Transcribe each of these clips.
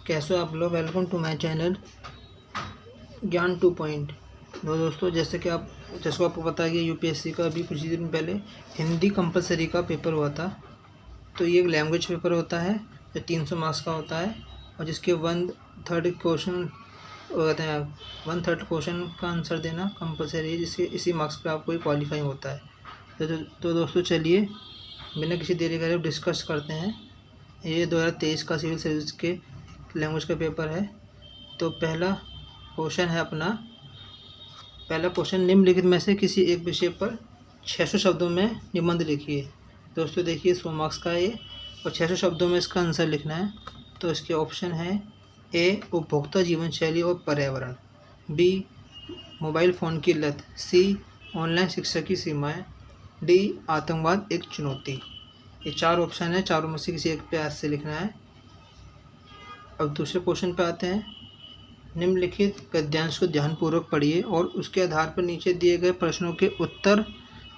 कैसे हो आप लोग। वेलकम टू माय चैनल ज्ञान 2 पॉइंट। दोस्तों जैसे को आपको पता है कि यूपीएससी का अभी कुछ ही दिन पहले हिंदी कंपलसरी का पेपर हुआ था। तो ये एक लैंग्वेज पेपर होता है जो 300 मार्क्स का होता है और जिसके 1/3 क्वेश्चन होते हैं। 1/3 क्वेश्चन का आंसर देना कंपलसरी है, जिससे इसी मार्क्स पर आपको क्वालिफाई होता है। तो दोस्तों चलिए बिना किसी देरी करे डिस्कस करते हैं। ये 2023 का सिविल सर्विस के लैंग्वेज का पेपर है। तो पहला क्वेश्चन है पहला क्वेश्चन, निम्नलिखित में से किसी एक विषय पर 600 शब्दों में निबंध लिखिए। दोस्तों देखिए 100 मार्क्स का ये और 600 शब्दों में इसका आंसर लिखना है। तो इसके ऑप्शन है ए उपभोक्ता जीवन शैली और पर्यावरण, बी मोबाइल फ़ोन की लत, सी ऑनलाइन शिक्षा की सीमाएं, डी आतंकवाद एक चुनौती। ये 4 ऑप्शन है, चारों में से किसी एक पे आज से लिखना है। अब दूसरे क्वेश्चन पे आते हैं। निम्नलिखित गद्यांश को ध्यानपूर्वक पढ़िए और उसके आधार पर नीचे दिए गए प्रश्नों के उत्तर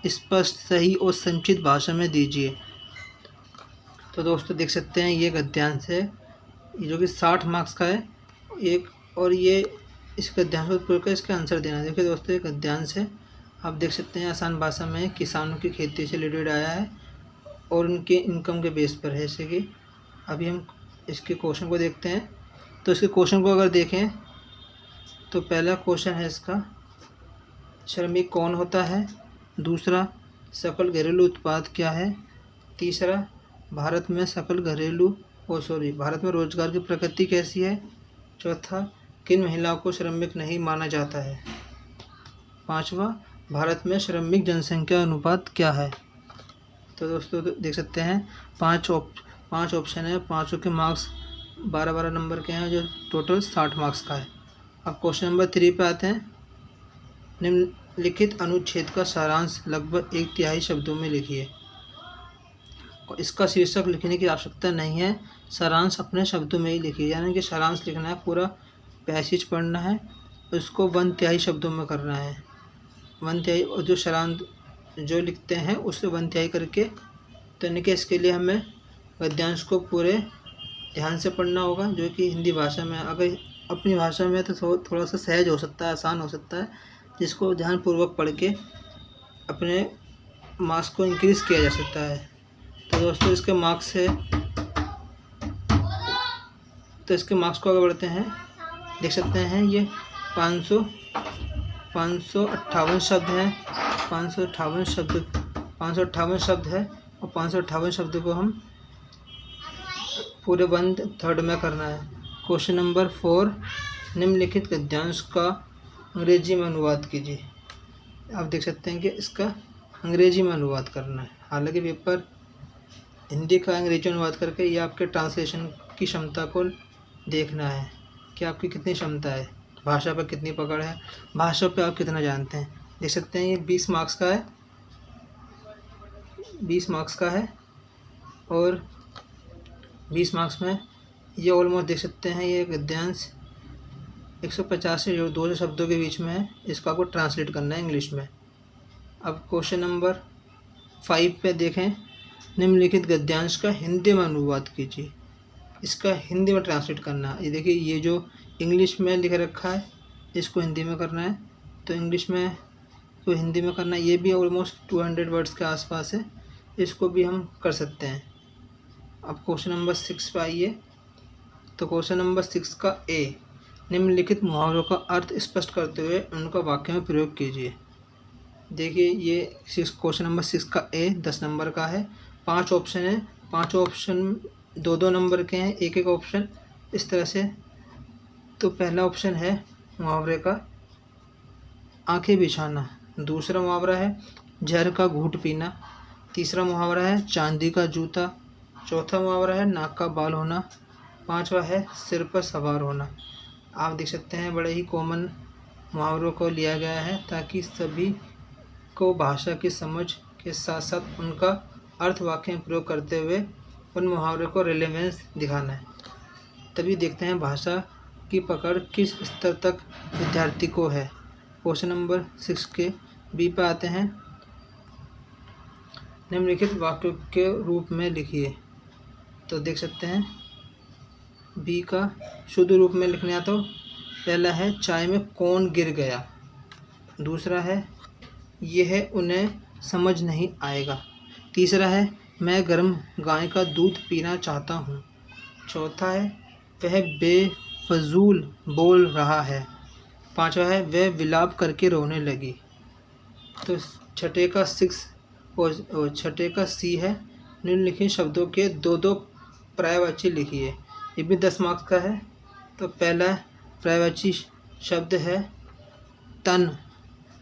स्पष्ट, सही और संक्षिप्त भाषा में दीजिए। तो दोस्तों देख सकते हैं ये गद्यांश है, ये जो कि 60 मार्क्स का है एक, और ये इस गद्यांश को पूरा कर इसका आंसर देना। देखिए दोस्तों ये गद्यांश है, आप देख सकते हैं आसान भाषा में किसानों की खेती से रिलेटेड आया है और उनके इनकम के बेस पर है। जैसे कि अभी हम इसके क्वेश्चन को देखते हैं। तो इसके क्वेश्चन को अगर देखें तो पहला क्वेश्चन है इसका, श्रमिक कौन होता है। दूसरा, सकल घरेलू उत्पाद क्या है। तीसरा, भारत में भारत में रोजगार की प्रकृति कैसी है। चौथा, किन महिलाओं को श्रमिक नहीं माना जाता है। पांचवा, भारत में श्रमिक जनसंख्या अनुपात क्या है। तो दोस्तों देख सकते हैं 5 ऑप्शन है, पाँचों के मार्क्स 12-12 नंबर के हैं, जो टोटल 60 मार्क्स का है। अब क्वेश्चन नंबर 3 पे आते हैं। निम्नलिखित अनुच्छेद का सारांश लगभग 1/3 शब्दों में लिखिए। और इसका शीर्षक लिखने की आवश्यकता नहीं है, सारांश अपने शब्दों में ही लिखिए। यानी कि सारांश लिखना है, पूरा पैसेज पढ़ना है, उसको 1/3 शब्दों में करना है। 1/3 और जो सारांश जो लिखते हैं उससे 1/3 करके। तो यानी कि इसके लिए हमें गद्यांश को पूरे ध्यान से पढ़ना होगा, जो कि हिंदी भाषा में। अगर अपनी भाषा में तो थोड़ा सा सहज हो सकता है, आसान हो सकता है, जिसको ध्यानपूर्वक पढ़ के अपने मार्क्स को इंक्रीज़ किया जा सकता है। तो दोस्तों इसके मार्क्स है, तो इसके मार्क्स को आगे बढ़ते हैं। देख सकते हैं ये 558 शब्द हैं, 558 शब्द है और 558 शब्द को हम पूरे 1/3 में करना है। क्वेश्चन नंबर 4, निम्नलिखित गद्यांश का अंग्रेजी में अनुवाद कीजिए। आप देख सकते हैं कि इसका अंग्रेजी में अनुवाद करना है। हालांकि पेपर हिंदी का अंग्रेजी अनुवाद करके ये आपके ट्रांसलेशन की क्षमता को देखना है कि आपकी कितनी क्षमता है, भाषा पर कितनी पकड़ है, भाषा पर आप कितना जानते हैं। देख सकते हैं ये 20 मार्क्स का है, 20 मार्क्स का है और 20 मार्क्स में ये ऑलमोस्ट देख सकते हैं ये गद्यांश 150 से 200 शब्दों के बीच में है। इसको आपको ट्रांसलेट करना है इंग्लिश में। अब क्वेश्चन नंबर 5 पे देखें। निम्नलिखित गद्यांश का हिंदी में अनुवाद कीजिए। इसका हिंदी में ट्रांसलेट करना है। ये देखिए ये जो इंग्लिश में लिख रखा है इसको हिंदी में करना है, तो इंग्लिश में तो हिंदी में करना है। ये भी ऑलमोस्ट 200 वर्ड्स के आसपास है, इसको भी हम कर सकते हैं। अब क्वेश्चन नंबर 6 पे आइए। तो क्वेश्चन नंबर 6 का ए, निम्नलिखित मुहावरों का अर्थ स्पष्ट करते हुए उनका वाक्य में प्रयोग कीजिए। देखिए ये क्वेश्चन नंबर 6 का ए 10 नंबर का है। 5 ऑप्शन है, 5 ऑप्शन 2-2 नंबर के हैं, एक ऑप्शन इस तरह से। तो पहला ऑप्शन है मुहावरे का आंखें बिछाना। दूसरा मुहावरा है जहर का घूंट पीना। तीसरा मुहावरा है चांदी का जूता। चौथा मुहावरा है नाक का बाल होना। पांचवा है सिर पर सवार होना। आप देख सकते हैं बड़े ही कॉमन मुहावरों को लिया गया है ताकि सभी को भाषा की समझ के साथ साथ उनका अर्थ वाक्य में प्रयोग करते हुए उन मुहावरों को रिलेवेंस दिखाना है। तभी देखते हैं भाषा की पकड़ किस स्तर तक विद्यार्थी को है। क्वेश्चन नंबर 6 के बी पे आते हैं। निम्नलिखित वाक्यों के रूप में लिखिए। तो देख सकते हैं बी का शुद्ध रूप में लिखना तो पहला है चाय में कौन गिर गया, दूसरा है यह उन्हें समझ नहीं आएगा, तीसरा है मैं गर्म गाय का दूध पीना चाहता हूँ, चौथा है वह बेफजूल बोल रहा है, पांचवा है वह विलाप करके रोने लगी। तो छठे का 6 और छठे का सी है निम्नलिखित शब्दों के दो दो पर्यायवाची लिखिए। ये भी 10 मार्क्स का है। तो पहला पर्यायवाची शब्द है तन,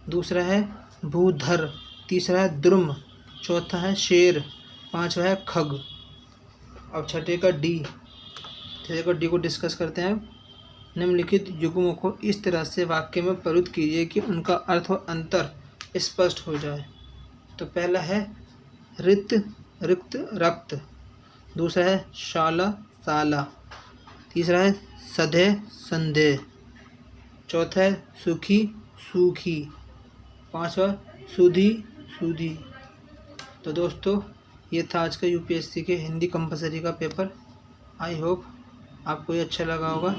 दूसरा है भूधर, तीसरा है द्रुम, चौथा है शेर, पांचवा है खग। अब छठे का डी को डिस्कस करते हैं। निम्नलिखित युग्मों को इस तरह से वाक्य में प्रयुक्त कीजिए कि उनका अर्थ और अंतर स्पष्ट हो जाए। तो पहला है रित रिक्त रक्त, दूसरा है शाला साला, तीसरा है सधे संदेह, चौथा है सुखी सूखी, पांचवा सुधी सूधी। तो दोस्तों ये था आज का यूपीएससी के हिंदी कंपलसरी का पेपर। आई होप आपको ये अच्छा लगा होगा।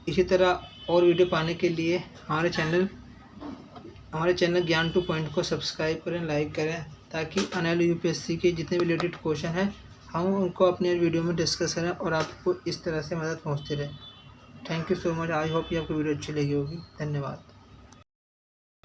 इसी तरह और वीडियो पाने के लिए हमारे चैनल ज्ञान 2 पॉइंट को सब्सक्राइब करें, लाइक करें, ताकि आने वाले यूपीएससी के जितने भी रिलेटेड क्वेश्चन हैं हम उनको अपने वीडियो में डिस्कस करें और आपको इस तरह से मदद पहुंचती रहे। Thank you so much. I hope कि आपको वीडियो अच्छी लगी होगी। धन्यवाद।